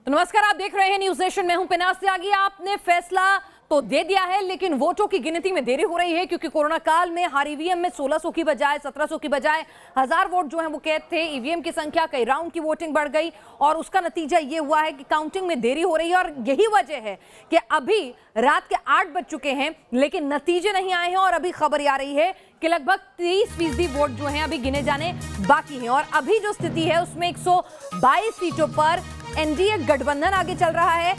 तो नमस्कार, आप देख रहे हैं न्यूज नेशन। मैं हूं पिनाक त्यागी। आपने फैसला तो दे दिया है, लेकिन वोटों की गिनती में देरी हो रही है क्योंकि कोरोना काल में हर ईवीएम में 1600 की बजाय 1700 की बजाय 1000 वोट जो है वो कैद थे। ईवीएम की संख्या, कई राउंड की वोटिंग बढ़ गई और उसका नतीजा ये हुआ है कि काउंटिंग में देरी हो रही है। और यही वजह है कि अभी रात के 8 बज चुके हैं लेकिन नतीजे नहीं आए हैं और अभी खबर आ रही है कि लगभग 30% वोट जो हैं अभी गिने जाने बाकी हैं। और अभी जो स्थिति है उसमें 122 सीटों पर एनडीए गठबंधन आगे चल रहा है।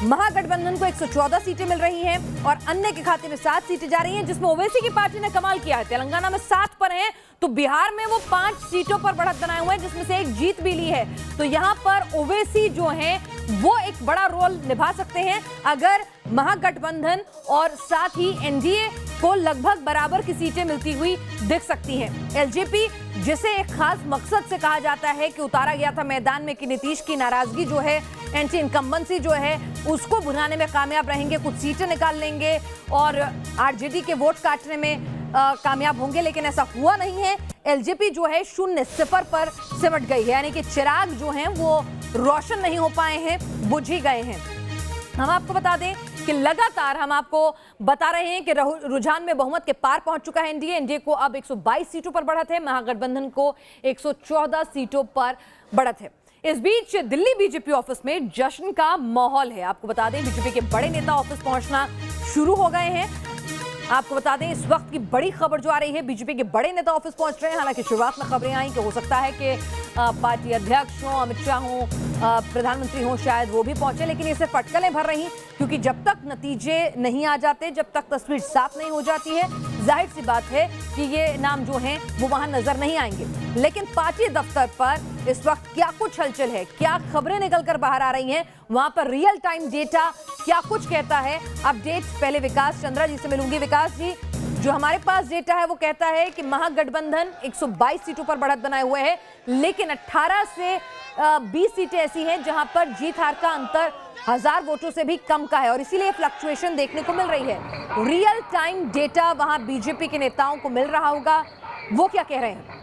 महागठबंधन को 114 सीटें मिल रही हैं और अन्य के खाते में 7 सीटें जा रही हैं, जिसमें ओवैसी की पार्टी ने कमाल किया है। तेलंगाना में 7 पर हैं तो बिहार में वो 5 सीटों पर बढ़त बनाए हुए हैं, जिसमें से एक जीत भी ली है। तो यहां पर ओवैसी जो हैं वो एक बड़ा रोल निभा सकते हैं अगर महागठबंधन और साथ ही एनडीए को लगभग बराबर की सीटें मिलती हुई दिख सकती हैं। एलजेपी, जिसे एक खास मकसद से कहा जाता है कि उतारा गया था मैदान में कि नीतीश की नाराजगी जो है, एंटी इनकम्बेंसी जो है, उसको भुनाने में कामयाब रहेंगे, कुछ सीटें निकाल लेंगे और आरजेडी के वोट काटने में कामयाब होंगे, लेकिन ऐसा हुआ नहीं है। एलजेपी जो है 0-0 पर सिमट गई है, यानी कि चिराग जो हैं वो रोशन नहीं हो पाए हैं, बुझ ही गए हैं। हम आपको बता दें कि लगातार हम आपको बता रहे हैं कि रुझान में बहुमत के पार पहुंच चुका है एनडीए को अब 122 सीटों पर बढ़त है, महागठबंधन को 114 सीटों पर बढ़त है। इस बीच दिल्ली बीजेपी ऑफिस में जश्न का माहौल है। आपको बता दें बीजेपी के बड़े नेता ऑफिस पहुंचना शुरू हो गए हैं। आपको बता दें इस वक्त की बड़ी खबर जो आ रही है, बीजेपी के बड़े नेता ऑफिस पहुंच रहे हैं। हालांकि शुरुआत में खबरें आई कि हो सकता है कि पार्टी अध्यक्ष हों, अमित शाह हों, प्रधानमंत्री हों, शायद वो भी पहुंचे, लेकिन ये सिर्फ अटकलें भर रही क्योंकि जब तक नतीजे नहीं आ जाते, जब तक तस्वीर साफ नहीं हो जाती है, जाहिर सी बात है कि ये नाम जो हैं वो वहां नजर नहीं आएंगे। लेकिन पार्टी दफ्तर पर इस वक्त क्या कुछ हलचल है, क्या खबरें निकल कर बाहर आ रही हैं, वहां पर रियल टाइम डेटा क्या कुछ कहता है, अपडेट पहले विकास चंद्रा जी से मिलूंगी। विकास जी, जो हमारे पास डेटा है वो कहता है कि महागठबंधन 122 सीटों पर बढ़त बनाए हुए है, लेकिन 18 से 20 सीटें ऐसी हैं जहां पर जीत हार का अंतर 1000 वोटों से भी कम का है और इसीलिए फ्लक्चुएशन देखने को मिल रही है। रियल टाइम डेटा वहां बीजेपी के नेताओं को मिल रहा होगा, वो क्या कह रहे हैं?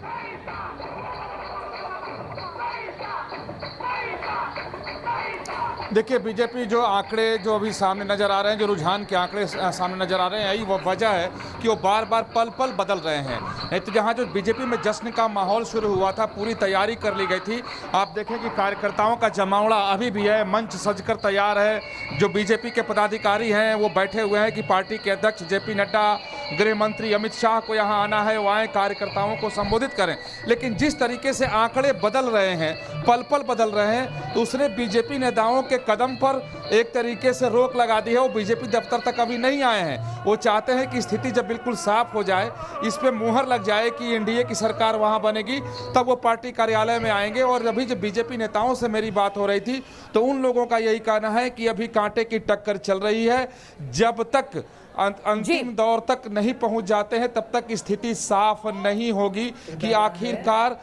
देखिए, बीजेपी जो आंकड़े जो अभी सामने नजर आ रहे हैं, जो रुझान के आंकड़े सामने नजर आ रहे हैं, यही वो वजह है कि वो बार बार पल पल बदल रहे हैं। नहीं तो जहां जो बीजेपी में जश्न का माहौल शुरू हुआ था, पूरी तैयारी कर ली गई थी। आप देखें कि कार्यकर्ताओं का जमावड़ा अभी भी है, मंच सजकर तैयार है। जो बीजेपी के पदाधिकारी हैं वो बैठे हुए हैं कि पार्टी के अध्यक्ष जेपी नड्डा, गृह मंत्री अमित शाह को यहाँ आना है, वो आए, कार्यकर्ताओं को संबोधित करें। लेकिन जिस तरीके से आंकड़े बदल रहे हैं, पल पल बदल रहे हैं, तो उसने बीजेपी नेताओं के कदम पर एक तरीके से रोक लगा दी है। वो बीजेपी दफ्तर तक अभी नहीं आए हैं। वो चाहते हैं कि स्थिति जब बिल्कुल साफ हो जाए, इस पे मुहर लग जाए कि एनडीए की सरकार वहां बनेगी, तब वो पार्टी कार्यालय में आएंगे। और अभी जब बीजेपी नेताओं से मेरी बात हो रही थी तो उन लोगों का यही कहना है कि अभी कांटे की टक्कर चल रही है। जब तक अंतिम दौर तक नहीं पहुंच जाते हैं तब तक स्थिति साफ नहीं होगी कि आखिरकार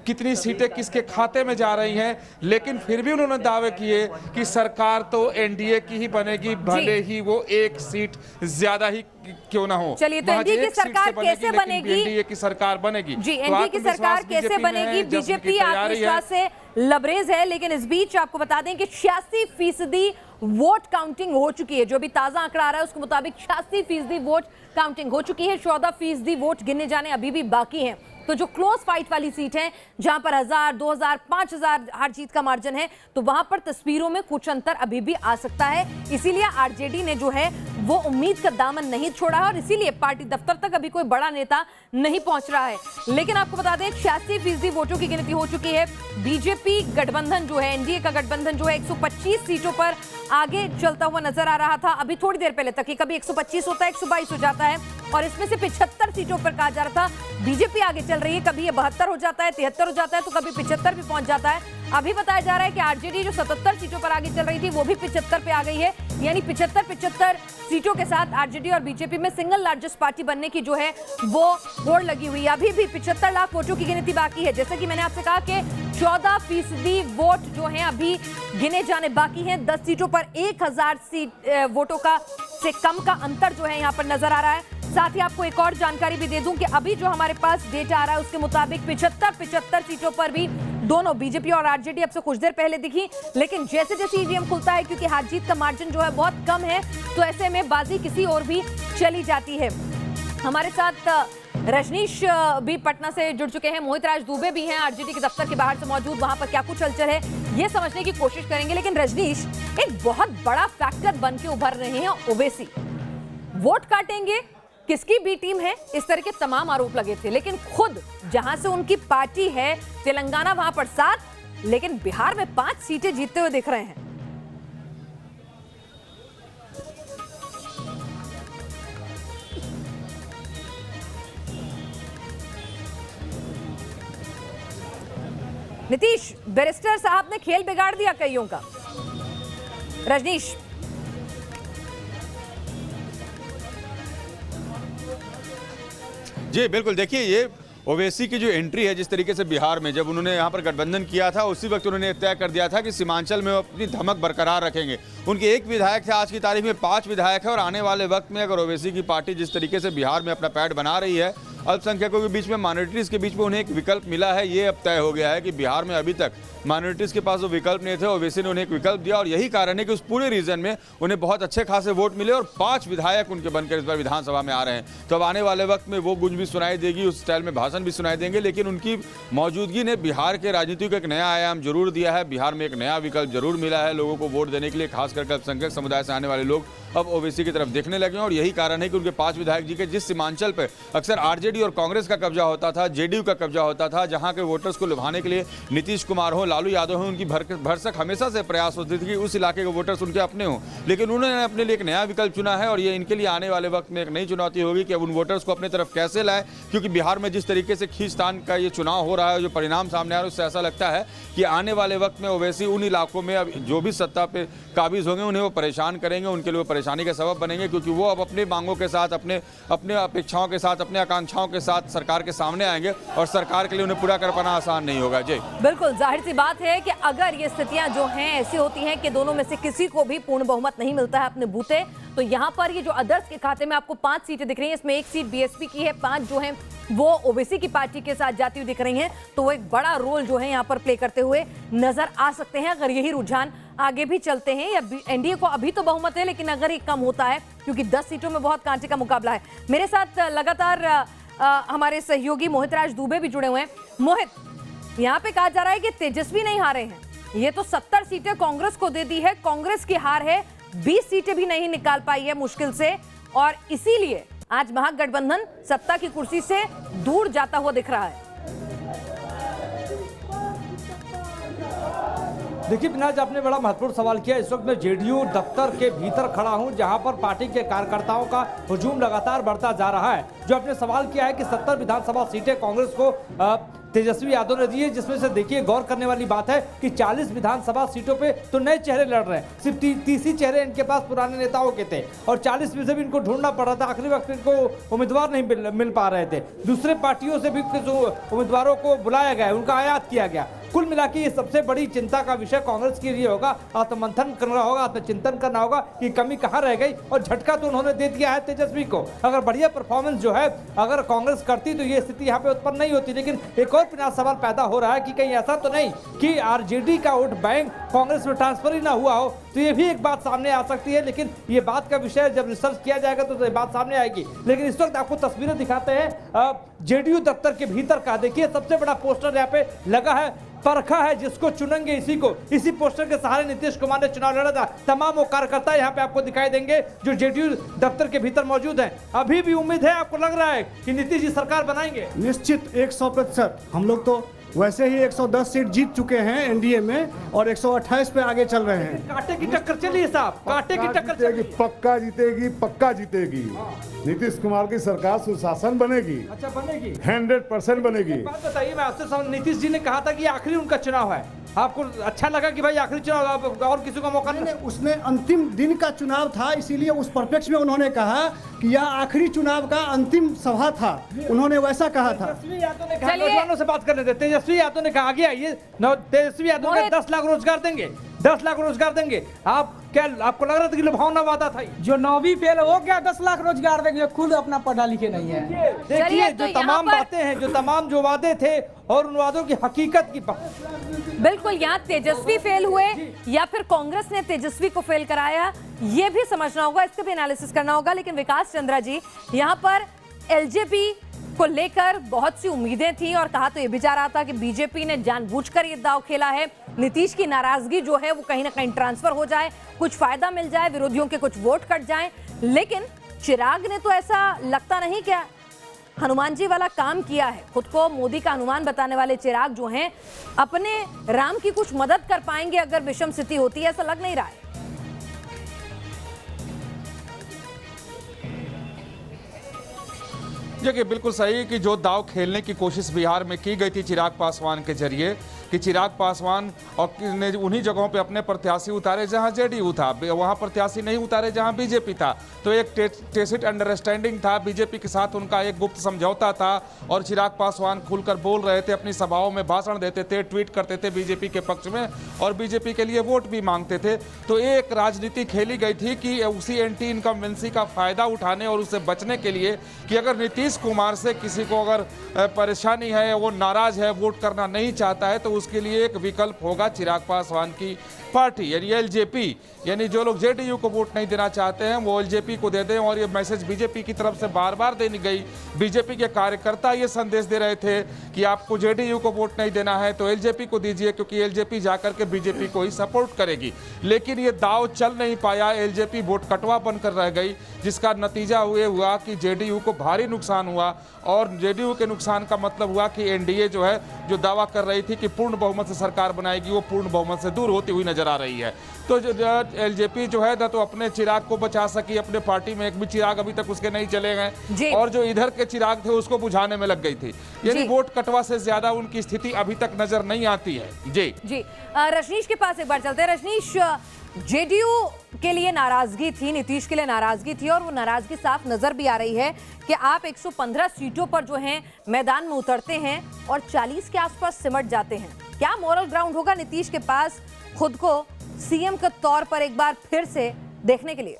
कितनी सीटें किसके खाते में जा रही हैं। लेकिन फिर भी उन्होंने दावे किए कि सरकार तो एनडीए की ही बनेगी, भले ही वो एक सीट ज्यादा ही क्यों ना हो। चलिए, तो एनडीए की सरकार कैसे बनेगी? एनडीए की सरकार बनेगी जी, एनडीए की सरकार कैसे बनेगी? बीजेपी आत्मविश्वास से लबरेज है। लेकिन इस बीच आपको बता दें कि 86% वोट काउंटिंग हो चुकी है। जो भी ताजा आंकड़ा आ रहा है उसके मुताबिक 86% वोट काउंटिंग हो चुकी है, 14% वोट गिने जाने अभी भी बाकी हैं। तो जो क्लोज फाइट वाली सीट है, जहां पर 1000, 2000, 5000 हार जीत का मार्जिन है, तो वहां पर तस्वीरों में कुछ अंतर अभी भी आ सकता है। इसीलिए आरजेडी ने जो है वो उम्मीद का दामन नहीं छोड़ा है और इसीलिए पार्टी दफ्तर तक अभी कोई बड़ा नेता नहीं पहुंच रहा है। लेकिन आपको बता दें 86% वोटों की गिनती हो चुकी है। बीजेपी गठबंधन जो है, एनडीए का गठबंधन जो है 125 सीटों पर आगे चलता हुआ नजर आ रहा था अभी थोड़ी देर पहले तक। कभी 125 होता है, 122 हो जाता है और इसमें से 75 सीटों पर कहा जा रहा था बीजेपी आगे चल रही है। कभी ये 72 हो जाता है, 73 हो जाता है, तो कभी 75 भी पहुंच जाता है। अभी बताया जा रहा है कि आरजेडी जो 77 सीटों पर आगे चल रही थी वो भी 75 पे आ गई है, यानी 75 सीटों के साथ आरजेडी और बीजेपी में सिंगल लार्जेस्ट पार्टी बनने की जो है वो होड़ लगी हुई है। अभी भी 75 लाख वोटों की गिनती बाकी है। जैसे कि मैंने आपसे कहा कि 14% वोट जो है अभी गिने जाने बाकी हैं। 10 सीटों पर 1000 वोटों का से कम का अंतर जो है यहाँ पर नजर आ रहा है। साथ ही आपको एक और जानकारी भी दे दूं कि अभी जो हमारे पास डेटा आ रहा है उसके मुताबिक 75 सीटों पर भी दोनों बीजेपी और आरजेडी अब से कुछ देर पहले दिखी, लेकिन जैसे जैसे ईवीएम खुलता है, क्योंकि हार जीत का मार्जिन जो है बहुत कम है, तो ऐसे में बाजी किसी और भी चली जाती है। हमारे साथ रजनीश भी पटना से जुड़ चुके हैं, मोहित राज दुबे भी हैं आरजेडी के दफ्तर के बाहर से मौजूद, वहां पर क्या कुछ हलचल है ये समझने की कोशिश करेंगे। लेकिन रजनीश, एक बहुत बड़ा फैक्टर बन के उभर रहे हैं ओवैसी। वोट काटेंगे, किसकी बी टीम है, इस तरह के तमाम आरोप लगे थे, लेकिन खुद जहां से उनकी पार्टी है तेलंगाना वहां पर 7, लेकिन बिहार में 5 सीटें जीतते हुए दिख रहे हैं। नीतीश, बैरिस्टर साहब ने खेल बिगाड़ दिया कईयों का। रजनीश, जी बिल्कुल, देखिए ये ओवैसी की जो एंट्री है, जिस तरीके से बिहार में जब उन्होंने यहाँ पर गठबंधन किया था, उसी वक्त उन्होंने तय कर दिया था कि सीमांचल में वो अपनी धमक बरकरार रखेंगे। उनके एक विधायक थे, आज की तारीख में 5 विधायक है, और आने वाले वक्त में अगर ओवैसी की पार्टी जिस तरीके से बिहार में अपना पैड बना रही है, अल्पसंख्यकों के बीच में, माइनॉरिटीज़ के बीच में उन्हें एक विकल्प मिला है। ये अब तय हो गया है कि बिहार में अभी तक माइनॉरिटीज़ के पास वो विकल्प नहीं थे, ओवैसी ने उन्हें एक विकल्प दिया, और यही कारण है कि उस पूरे रीजन में उन्हें बहुत अच्छे खासे वोट मिले और 5 विधायक उनके बनकर इस बार विधानसभा में आ रहे हैं। तो अब आने वाले वक्त में वो गूंज भी सुनाई देगी, उस स्टाइल में भाषण भी सुनाई देंगे, लेकिन उनकी मौजूदगी ने बिहार के राजनीति को एक नया आयाम जरूर दिया है। बिहार में एक नया विकल्प जरूर मिला है लोगों को वोट देने के लिए, खासकर अल्पसंख्यक समुदाय से आने वाले लोग अब ओवैसी की तरफ देखने लगे हैं। और यही कारण है कि उनके 5 विधायक जी के जिस सीमांचल पर अक्सर आरजेडी और कांग्रेस का कब्जा होता था, जेडीयू का कब्जा होता था, जहां के वोटर्स को लुभाने के लिए नीतीश कुमार हो, लालू यादव हो, उनकी भरसक हमेशा से प्रयास होती थी कि उस इलाके के वोटर्स उनके अपने हों। लेकिन उन्होंने अपने लिए एक नया विकल्प चुना है, और ये इनके लिए आने वाले वक्त में एक नई चुनौती होगी कि अब उन वोटर्स को अपनी तरफ कैसे लाए, क्योंकि बिहार में जिस तरीके से खींचतान का ये चुनाव हो रहा है, जो परिणाम सामने आ रहा है, उससे ऐसा लगता है कि आने वाले वक्त में ओवैसी उन इलाकों में अब जो भी सत्ता पे काबिज होंगे उन्हें वो परेशान करेंगे, उनके लिए वो परेशानी का सबब बनेंगे, क्योंकि वो अब अपनी मांगों के साथ, अपने अपेक्षाओं के साथ, अपने आकांक्षाओं के साथ सरकार के सामने आएंगे, और सरकार के लिए उन्हें पूरा कर पाना आसान नहीं होगा। जी बिल्कुल, जाहिर सी बात है कि अगर ये स्थितियां जो हैं ऐसी होती हैं कि दोनों में से किसी को भी पूर्ण बहुमत नहीं मिलता है अपने बूते, तो यहाँ पर ये जो अदर्स के खाते में आपको 5 सीटें दिख रही हैं, इसमें 1 सीट बीएसपी की है, 5 जो हैं वो ओवैसी की पार्टी के साथ जाती हुई दिख रही हैं, तो वो एक बड़ा रोल जो है यहाँ पर प्ले करते हुए नजर आ सकते हैं अगर यही रुझान आगे भी चलते हैं। या एनडीए को अभी तो बहुमत है, लेकिन अगर ये कम होता है, क्योंकि 10 सीटों में बहुत कांटे का मुकाबला है। मेरे साथ लगातार हमारे सहयोगी मोहित राज दुबे भी जुड़े हुए हैं। मोहित, यहाँ पे कहा जा रहा है कि तेजस्वी नहीं हारे हैं, ये तो 70 सीटें कांग्रेस को दे दी है, कांग्रेस की हार है, 20 सीटें भी नहीं निकाल पाई है मुश्किल से, और इसीलिए आज महागठबंधन सत्ता की कुर्सी से दूर जाता हुआ दिख रहा है। देखिए पिनाज, आपने बड़ा महत्वपूर्ण सवाल किया। इस वक्त मैं जेडीयू दफ्तर के भीतर खड़ा हूं, जहां पर पार्टी के कार्यकर्ताओं का हुजूम लगातार बढ़ता जा रहा है। जो आपने सवाल किया है कि 70 विधानसभा सीटें कांग्रेस को तेजस्वी यादव ने दी है, जिसमें से देखिए गौर करने वाली बात है कि 40 विधानसभा सीटों पे तो नए चेहरे लड़ रहे हैं, सिर्फ 30 ही चेहरे इनके पास पुराने नेताओं के थे, और 40 में से भी इनको ढूंढना पड़ रहा था। आखिरी वक्त इनको उम्मीदवार नहीं मिल पा रहे थे, दूसरे पार्टियों से भी उम्मीदवारों को बुलाया गया, उनका आयात किया गया। कुल मिला के ये सबसे बड़ी चिंता का विषय कांग्रेस के लिए होगा, आत्ममंथन करना होगा, आत्मचिंतन करना होगा कि कमी कहाँ रह गई, और झटका तो उन्होंने दे दिया है तेजस्वी को। अगर बढ़िया परफॉर्मेंस जो है अगर कांग्रेस करती तो ये स्थिति यहाँ पे उत्पन्न नहीं होती। लेकिन एक और सवाल पैदा हो रहा है कि कहीं ऐसा तो नहीं कि आरजेडी का वोट बैंक कांग्रेस में ट्रांसफर ही ना हुआ हो, तो ये भी एक बात सामने आ सकती है। लेकिन ये बात का विषय जब रिसर्च किया जाएगा तो ये बात सामने आएगी। लेकिन इस वक्त आपको तस्वीरें दिखाते हैं जेडीयू दफ्तर के भीतर का। देखिए सबसे बड़ा पोस्टर यहाँ पे लगा है, परखा है जिसको चुनेंगे इसी को। इसी पोस्टर के सहारे नीतीश कुमार ने चुनाव लड़ा था। तमाम वो कार्यकर्ता यहाँ पे आपको दिखाई देंगे जो जेडीयू दफ्तर के भीतर मौजूद हैं। अभी भी उम्मीद है, आपको लग रहा है कि नीतीश जी सरकार बनाएंगे? निश्चित 100%। हम लोग तो वैसे ही 110 सीट जीत चुके हैं एनडीए में, और 128 पे आगे चल रहे हैं। कांटे की टक्कर चली साहब, कांटे की टक्कर चली। पक्का जीतेगी, पक्का जीतेगी। नीतीश कुमार की सरकार सुशासन बनेगी। अच्छा, बनेगी, 100% बनेगी। बात बताइए, मैं आपसे नीतीश जी ने कहा था कि आखिरी उनका चुनाव है, आपको अच्छा लगा कि भाई आखिरी चुनाव और किसी को मौका नहीं? उसने अंतिम दिन का चुनाव था, इसीलिए उस परिप्रेक्ष्य में उन्होंने कहा कि यह आखिरी चुनाव का अंतिम सभा था, उन्होंने वैसा कहा था। तेजस्वी यादव ने कहा, नौजवानों से बात कर लेते। तेजस्वी यादव ने कहा, आगे आइए, तेजस्वी यादव ने 10 लाख रोजगार देंगे, 10 लाख रोजगार देंगे। आप क्या आपको लग रहा था कि लुभावना वादा था? जो 9वीं फेल हो गया 10 लाख रोजगार देंगे, खुद अपना पढ़ा लिखे नहीं है। देखिए चलिए, जो तो यहाँ तमाम पर- बातें हैं, जो तमाम जो वादे थे और उन वादों की हकीकत की बात। बिल्कुल, यहाँ तेजस्वी फेल हुए या फिर कांग्रेस ने तेजस्वी को फेल कराया, ये भी समझना होगा, इसका भी एनालिसिस करना होगा। लेकिन विकास चंद्रा जी, यहाँ पर एलजेपी को लेकर बहुत सी उम्मीदें थी और कहा तो ये भी जा रहा था कि बीजेपी ने जानबूझकर ये दांव खेला है, नीतीश की नाराजगी जो है वो कहीं ना कहीं ट्रांसफर हो जाए, कुछ फायदा मिल जाए, विरोधियों के कुछ वोट कट जाएं। लेकिन चिराग ने तो ऐसा लगता नहीं क्या हनुमान जी वाला काम किया है। खुद को मोदी का हनुमान बताने वाले चिराग जो हैं अपने राम की कुछ मदद कर पाएंगे अगर विषम स्थिति होती है, ऐसा लग नहीं रहा है। देखिए, बिल्कुल सही कि जो दाव खेलने की कोशिश बिहार में की गई थी चिराग पासवान के जरिए कि चिराग पासवान और ने उन्हीं जगहों पे अपने प्रत्याशी उतारे जहां जेडीयू था, वहां प्रत्याशी नहीं उतारे जहां बीजेपी था। तो एक टेसिट अंडरस्टैंडिंग था, बीजेपी के साथ उनका एक गुप्त समझौता था और चिराग पासवान खुलकर बोल रहे थे, अपनी सभाओं में भाषण देते थे, ट्वीट करते थे बीजेपी के पक्ष में और बीजेपी के लिए वोट भी मांगते थे। तो एक राजनीति खेली गई थी कि उसी एंटी इनकम्बेंसी का फायदा उठाने और उससे बचने के लिए कि अगर नीतीश कुमार से किसी को अगर परेशानी है, वो नाराज है, वोट करना नहीं चाहता है, तो उसके लिए एक विकल्प होगा चिराग पासवान की पार्टी यानी एलजेपी। यानी जो लोग जेडीयू को वोट नहीं देना चाहते हैं वो एलजेपी को दे दें। और ये मैसेज बीजेपी की तरफ से बार बार देनी गई। बीजेपी के कार्यकर्ता ये संदेश दे रहे थे कि आपको जेडीयू को वोट नहीं देना है तो एलजेपी को दीजिए, क्योंकि एलजेपी जाकर के बीजेपी को ही सपोर्ट करेगी। लेकिन ये दाव चल नहीं पाया, एलजेपी वोट कटवा बनकर रह गई, जिसका नतीजा हुआ कि जेडीयू को भारी नुकसान हुआ। और जेडीयू के नुकसान का मतलब हुआ कि एनडीए जो है, जो दावा कर रही थी कि पूर्ण बहुमत से सरकार बनाएगी, वो पूर्ण बहुमत से दूर होती हुई नजर आ रही है। तो एलजेपी जो है ना तो अपने चिराग को बचा सकी, अपने पार्टी में एक भी चिराग अभी तक उसके नहीं चले गए और जो इधर के चिराग थे उसको बुझाने में लग गई थी। यानी वोट कटवा से ज्यादा उनकी स्थिति अभी तक नजर नहीं आती है। जी रजनीश के पास एक बार चलते हैं। रजनीश, जेडीयू के लिए नाराजगी थी, नीतीश के लिए नाराजगी थी और वो नाराजगी साफ नजर भी आ रही है कि आप 115 सीटों पर जो हैं मैदान में उतरते हैं और 40 के आसपास सिमट जाते हैं। क्या मॉरल ग्राउंड होगा नीतीश के पास खुद को सीएम के तौर पर एक बार फिर से देखने के लिए?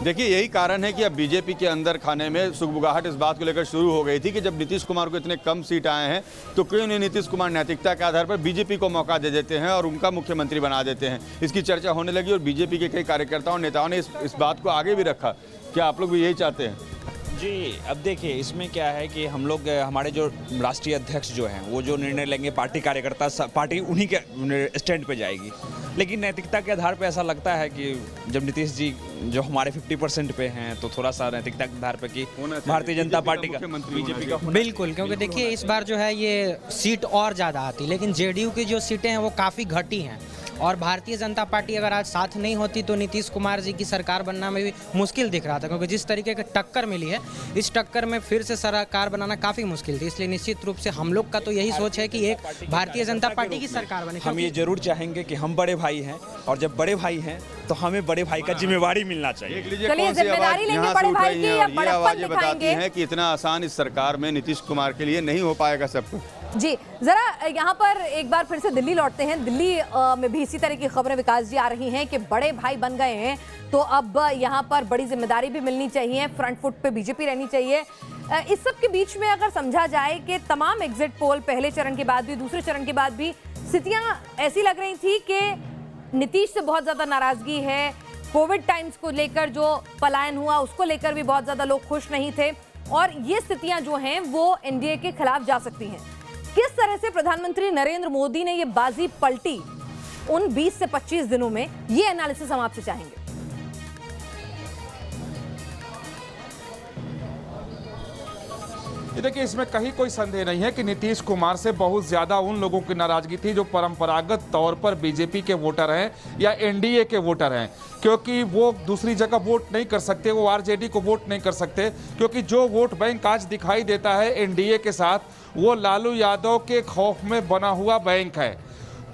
देखिए, यही कारण है कि अब बीजेपी के अंदर खाने में सुगबुगाहट इस बात को लेकर शुरू हो गई थी कि जब नीतीश कुमार को इतने कम सीट आए हैं तो क्यों नहीं नीतीश कुमार नैतिकता के आधार पर बीजेपी को मौका दे देते हैं और उनका मुख्यमंत्री बना देते हैं। इसकी चर्चा होने लगी और बीजेपी के कई कार्यकर्ताओं नेताओं ने इस बात को आगे भी रखा। क्या आप लोग भी यही चाहते हैं? जी, अब देखिए इसमें क्या है कि हम लोग, हमारे जो राष्ट्रीय अध्यक्ष जो हैं वो जो निर्णय लेंगे, पार्टी कार्यकर्ता पार्टी उन्हीं के स्टैंड पे जाएगी। लेकिन नैतिकता के आधार पे ऐसा लगता है कि जब नीतीश जी जो हमारे 50% पे हैं तो थोड़ा सा नैतिकता के आधार पे कि भारतीय जनता पार्टी का, बीजेपी का बिल्कुल, क्योंकि देखिए इस बार जो है ये सीट और ज़्यादा आती, लेकिन जेडीयू की जो सीटें हैं वो काफ़ी घटी हैं और भारतीय जनता पार्टी अगर आज साथ नहीं होती तो नीतीश कुमार जी की सरकार बनना में भी मुश्किल दिख रहा था, क्योंकि जिस तरीके की टक्कर मिली है इस टक्कर में फिर से सरकार बनाना काफ़ी मुश्किल थी। इसलिए निश्चित रूप से हम लोग का तो यही सोच है कि एक भारतीय जनता पार्टी की सरकार बने। हम ये जरूर चाहेंगे कि हम बड़े भाई हैं और जब बड़े भाई हैं तो हमें बड़े भाई का जिम्मेवारी मिलना चाहिए। चलिए, जिम्मेदारी लेंगे बड़े भाई की या बड़प्पन बताती हैं कि इतना आसान इस सरकार में नीतीश कुमार के लिए नहीं हो पाएगा सब कुछ। जी, जरा यहाँ पर एक बार फिर से दिल्ली लौटते हैं। दिल्ली में भी इसी तरह की खबरें विकास जी आ रही हैं कि बड़े भाई बन गए हैं तो अब यहाँ पर बड़ी जिम्मेदारी भी मिलनी चाहिए, फ्रंट फुट पे बीजेपी रहनी चाहिए। इस सब के बीच में अगर समझा जाए कि तमाम एग्जिट पोल पहले चरण के बाद भी, दूसरे चरण के बाद भी स्थितियां ऐसी लग रही थी कि नीतीश से बहुत ज्यादा नाराजगी है। कोविड टाइम्स को लेकर जो पलायन हुआ उसको लेकर भी बहुत ज्यादा लोग खुश नहीं थे और ये स्थितियां जो हैं वो एनडीए के खिलाफ जा सकती हैं। किस तरह से प्रधानमंत्री नरेंद्र मोदी ने ये बाजी पलटी उन 20 से 25 दिनों में, ये एनालिसिस हम आपसे चाहेंगे। देखिए, इसमें कहीं कोई संदेह नहीं है कि नीतीश कुमार से बहुत ज्यादा उन लोगों की नाराजगी थी जो परंपरागत तौर पर बीजेपी के वोटर हैं या एनडीए के वोटर हैं, क्योंकि वो दूसरी जगह वोट नहीं कर सकते, वो आरजेडी को वोट नहीं कर सकते, क्योंकि जो वोट बैंक आज दिखाई देता है एनडीए के साथ वो लालू यादव के खौफ में बना हुआ बैंक है।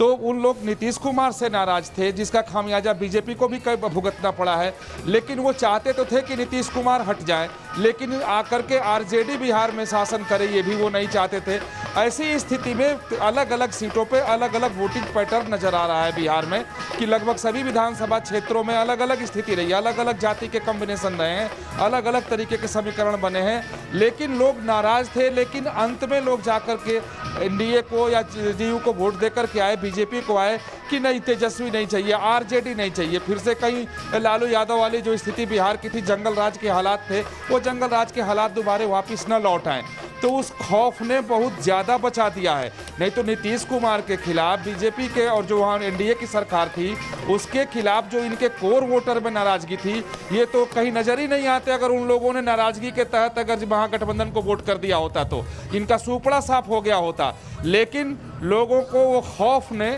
तो उन लोग नीतीश कुमार से नाराज थे, जिसका खामियाजा बीजेपी को भी कई भुगतना पड़ा है। लेकिन वो चाहते तो थे कि नीतीश कुमार हट जाए, लेकिन आकर के आरजेडी बिहार में शासन करे, ये भी वो नहीं चाहते थे। ऐसी स्थिति में अलग अलग सीटों पे अलग अलग वोटिंग पैटर्न नजर आ रहा है बिहार में, कि लगभग सभी विधानसभा क्षेत्रों में अलग अलग स्थिति रही है, अलग अलग जाति के कॉम्बिनेशन रहे हैं, अलग अलग तरीके के समीकरण बने हैं। लेकिन लोग नाराज थे, लेकिन अंत में लोग जाकर के एनडीए को या जेडीयू को वोट देकर के आए, बीजेपी को आए कि नहीं, तेजस्वी नहीं चाहिए, आरजेडी नहीं चाहिए। फिर से कहीं लालू यादव वाली जो स्थिति बिहार की थी, जंगल राज के हालात थे, वो जंगल राज के हालात दोबारा वापस न लौट आए। तो उस खौफ ने बहुत ज़्यादा बचा दिया है। नहीं तो नीतीश कुमार के खिलाफ बीजेपी के और जो वहाँ एनडीए की सरकार थी उसके खिलाफ जो इनके कोर वोटर में नाराजगी थी, ये तो कहीं नजर ही नहीं आते। अगर उन लोगों ने नाराजगी के तहत अगर महागठबंधन को वोट कर दिया होता तो इनका सुपड़ा साफ हो गया होता। लेकिन लोगों को वो खौफ ने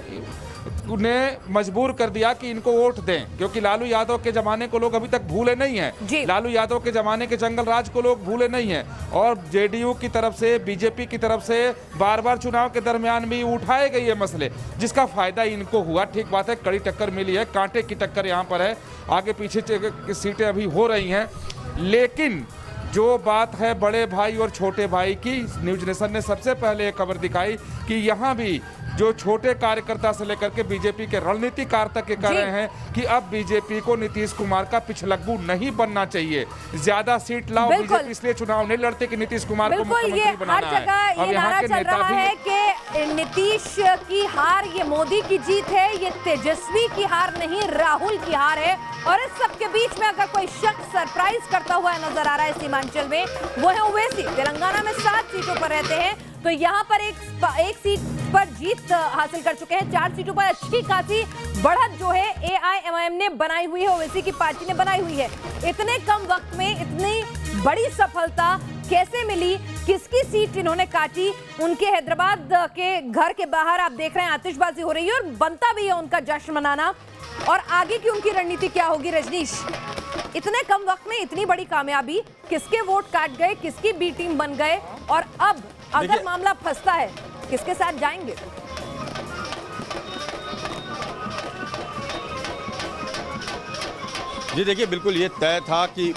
उन्हें मजबूर कर दिया कि इनको वोट दें, क्योंकि लालू यादव के जमाने को लोग अभी तक भूले नहीं हैं। लालू यादव के जमाने के जंगल राज को लोग भूले नहीं हैं। और जेडीयू की तरफ से, बीजेपी की तरफ से बार बार चुनाव के दरमियान भी उठाए गए ये मसले, जिसका फायदा इनको हुआ। ठीक बात है, कड़ी टक्कर मिली है, कांटे की टक्कर यहाँ पर है, आगे पीछे की सीटें अभी हो रही हैं। लेकिन जो बात है बड़े भाई और छोटे भाई की, न्यूज नेशन ने सबसे पहले एक खबर दिखाई कि यहाँ भी जो छोटे कार्यकर्ता से लेकर के बीजेपी के रणनीतिकार तक के कह रहे हैं कि अब बीजेपी को नीतीश कुमार का पिछलग्गू नहीं बनना चाहिए, ज्यादा सीट लाओ। बीजेपी इसलिए चुनाव नहीं लड़ती कि नीतीश कुमार को मुख्यमंत्री बनाना है। अब यहाँ के नेता भी है कि नीतीश की हार ये मोदी की जीत है, ये तेजस्वी की हार नहीं, राहुल की हार है। और इस सब के बीच में अगर कोई शख्स सरप्राइज करता हुआ नजर आ रहा है सीमांचल में, वो है ओवैसी। तेलंगाना में 7 सीटों पर रहते हैं, तो यहाँ पर एक सीट पर जीत हासिल कर चुके हैं। 4 सीटों पर अच्छी खासी बढ़त जो है एआईएमआईएम ने बनाई हुई है, ओवैसी की पार्टी ने बनाई हुई है। इतने कम वक्त में इतनी बड़ी सफलता कैसे मिली, किसकी सीट इन्होंने काटी? उनके हैदराबाद के घर के बाहर आप देख रहे हैं आतिशबाजी हो रही है और बनता भी है उनका जश्न मनाना। और आगे की उनकी रणनीति क्या होगी रजनीश? इतने कम वक्त में इतनी बड़ी कामयाबी, किसके वोट काट गए, किसकी बी टीम बन गए, और अब अगर मामला फंसता है किसके साथ जाएंगे? जी देखिए, बिल्कुल ये तय था कि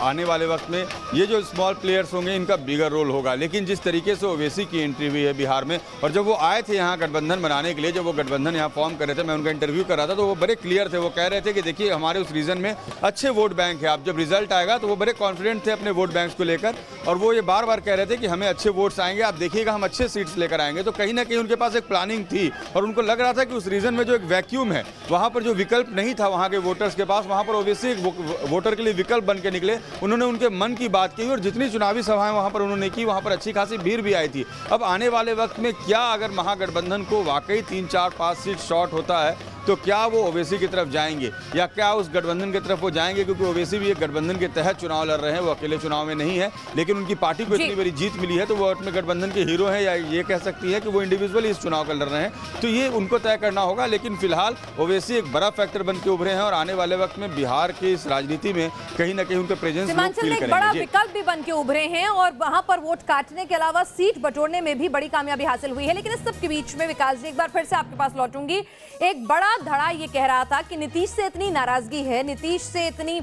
आने वाले वक्त में ये जो स्मॉल प्लेयर्स होंगे इनका बिगर रोल होगा। लेकिन जिस तरीके से ओवैसी की एंट्री हुई है बिहार में, और जब वो आए थे यहाँ गठबंधन बनाने के लिए, जब वो गठबंधन यहाँ फॉर्म कर रहे थे, मैं उनका इंटरव्यू कर रहा था, तो वो बड़े क्लियर थे। वो कह रहे थे कि देखिए हमारे उस रीजन में अच्छे वोट बैंक है, अब जब रिजल्ट आएगा तो वो बड़े कॉन्फिडेंट थे अपने वोट बैंक को लेकर। और वो ये बार बार कह रहे थे कि हमें अच्छे वोट्स आएंगे, आप देखिएगा हम अच्छे सीट्स लेकर आएंगे। तो कहीं ना कहीं उनके पास एक प्लानिंग थी और उनको लग रहा था कि उस रीजन में जो एक वैक्यूम है, वहाँ पर जो विकल्प नहीं था वहाँ के वोटर्स के पास, वहाँ पर ओवैसी वोटर के लिए विकल्प बन के निकले। उन्होंने उनके मन की बात की और जितनी चुनावी सभाएं वहां पर उन्होंने की, वहां पर अच्छी खासी भीड़ भी आई थी। अब आने वाले वक्त में क्या अगर महागठबंधन को वाकई 3, 4, 5 सीट शॉर्ट होता है तो क्या वो ओवैसी की तरफ जाएंगे या क्या उस गठबंधन की तरफ वो जाएंगे? क्योंकि ओवैसी भी एक गठबंधन के तहत चुनाव लड़ रहे हैं, वो अकेले चुनाव में नहीं है, लेकिन उनकी पार्टी को इतनी बड़ी जीत मिली है तो वो अपने गठबंधन के हीरो हैं, या ये कह सकती है कि वो इंडिविजुअली इस चुनाव का लड़ रहे हैं। तो ये उनको तय करना होगा। लेकिन फिलहाल ओवैसी एक बड़ा फैक्टर बन के उभरे हैं और आने वाले वक्त में बिहार की इस राजनीति में कहीं ना कहीं उनका प्रेजेंस एक बड़ा विकल्प भी बन के उभरे हैं और वहां पर वोट काटने के अलावा सीट बटोरने में भी बड़ी कामयाबी हासिल हुई है। लेकिन इस सब के बीच में विकास जी, एक बार फिर से आपके पास लौटूंगी। एक बड़ा धड़ा ये कह रहा था कि नीतीश से इतनी नाराजगी है, नीतीश से इतनी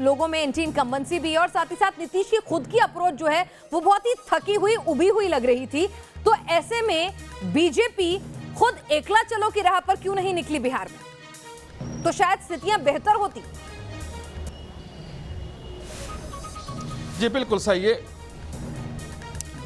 लोगों में एंटी इनकम्बेंसी भी है, और साथ ही साथ नीतीश की खुद की अप्रोच जो है वो बहुत ही थकी हुई, उभी हुई लग रही थी। तो ऐसे में बीजेपी खुद एकला चलो की राह पर क्यों नहीं निकली बिहार में? तो शायद स्थितियां बेहतर होती। जी बिल्कुल सही है,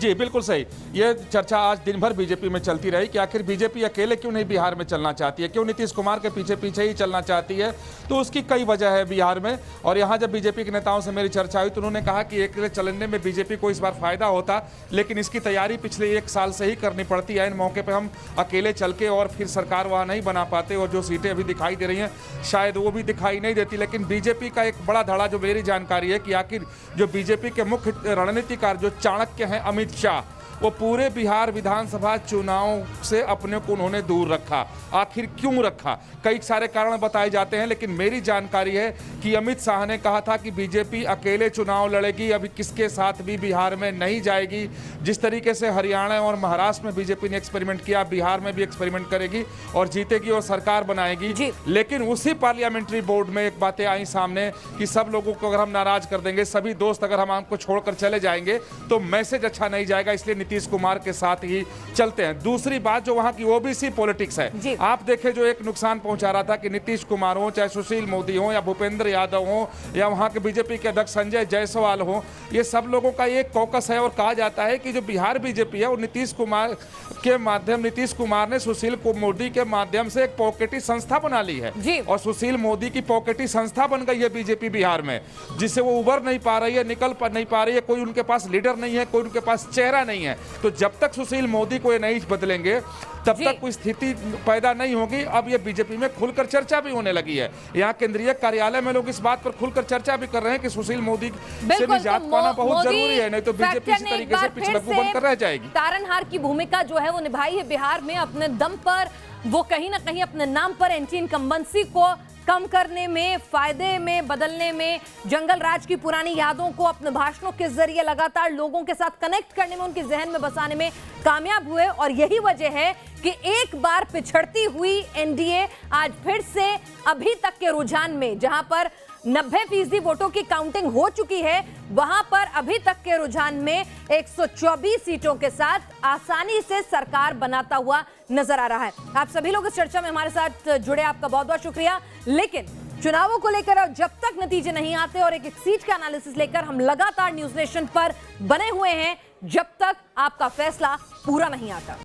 जी बिल्कुल सही। ये चर्चा आज दिन भर बीजेपी में चलती रही कि आखिर बीजेपी अकेले क्यों नहीं बिहार में चलना चाहती है, क्यों नीतीश कुमार के पीछे पीछे ही चलना चाहती है। तो उसकी कई वजह है बिहार में। और यहाँ जब बीजेपी के नेताओं से मेरी चर्चा हुई तो उन्होंने कहा कि अकेले चलने में बीजेपी को इस बार फायदा होता, लेकिन इसकी तैयारी पिछले 1 साल से ही करनी पड़ती है। इन मौके पर हम अकेले चल के और फिर सरकार वहाँ नहीं बना पाते, और जो सीटें अभी दिखाई दे रही हैं शायद वो भी दिखाई नहीं देती। लेकिन बीजेपी का एक बड़ा धड़ा, जो मेरी जानकारी है कि आखिर जो बीजेपी के मुख्य रणनीतिकार जो चाणक्य हैं अमित शाह, वो पूरे बिहार विधानसभा चुनाव से अपने को उन्होंने दूर रखा। आखिर क्यों रखा? कई सारे कारण बताए जाते हैं, लेकिन मेरी जानकारी है कि अमित शाह ने कहा था कि बीजेपी अकेले चुनाव लड़ेगी, अभी किसके साथ भी बिहार में नहीं जाएगी। जिस तरीके से हरियाणा और महाराष्ट्र में बीजेपी ने एक्सपेरिमेंट किया, बिहार में भी एक्सपेरिमेंट करेगी और जीतेगी और सरकार बनाएगी। लेकिन उसी पार्लियामेंट्री बोर्ड में एक बातें आई सामने कि सब लोगों को अगर हम नाराज कर देंगे, सभी दोस्त अगर हम आपको छोड़कर चले जाएंगे तो मैसेज अच्छा नहीं जाएगा, इसलिए नीतीश कुमार के साथ ही चलते हैं। दूसरी बात जो वहां की ओबीसी पॉलिटिक्स है, आप देखें जो एक नुकसान पहुंचा रहा था कि नीतीश कुमार हो, चाहे सुशील मोदी हो या भूपेंद्र यादव हो या वहां के बीजेपी के अध्यक्ष संजय जायसवाल हो, ये सब लोगों का एक कॉकस है। और कहा जाता है कि जो बिहार बीजेपी है वो नीतीश कुमार के माध्यम, नीतीश कुमार ने सुशील मोदी के माध्यम से एक पॉकेटी संस्था बना ली है और सुशील मोदी की पॉकेटी संस्था बन गई है बीजेपी बिहार में, जिससे वो उभर नहीं पा रही है, निकल नहीं पा रही है, कोई उनके पास लीडर नहीं है, कोई उनके पास चेहरा नहीं है। तो जब तक सुशील मोदी को ये नहीं बदलेंगे तब तक कोई स्थिति पैदा नहीं होगी। अब ये बीजेपी में खुलकर चर्चा भी होने लगी है, यहाँ केंद्रीय कार्यालय में लोग इस बात पर खुलकर चर्चा भी कर रहे हैं कि सुशील मोदी से निजात पाना बहुत जरूरी है, नहीं तो बीजेपी इसी तरीके से पिछड़कू बनकर रह जाएगी। तारनहार की भूमिका जो है वो निभाई है बिहार में अपने दम पर, वो कहीं ना कहीं अपने नाम पर एंटी इनकम्बेंसी को कम करने में, फायदे में बदलने में, जंगल राज की पुरानी यादों को अपने भाषणों के जरिए लगातार लोगों के साथ कनेक्ट करने में, उनके जहन में बसाने में कामयाब हुए। और यही वजह है कि एक बार पिछड़ती हुई एनडीए आज फिर से अभी तक के रुझान में, जहां पर 90% वोटों की काउंटिंग हो चुकी है, वहां पर अभी तक के रुझान में 124 सीटों के साथ आसानी से सरकार बनाता हुआ नजर आ रहा है। आप सभी लोग इस चर्चा में हमारे साथ जुड़े, आपका बहुत बहुत शुक्रिया। लेकिन चुनावों को लेकर जब तक नतीजे नहीं आते और एक एक सीट का एनालिसिस लेकर हम लगातार न्यूज नेशन पर बने हुए हैं, जब तक आपका फैसला पूरा नहीं आता।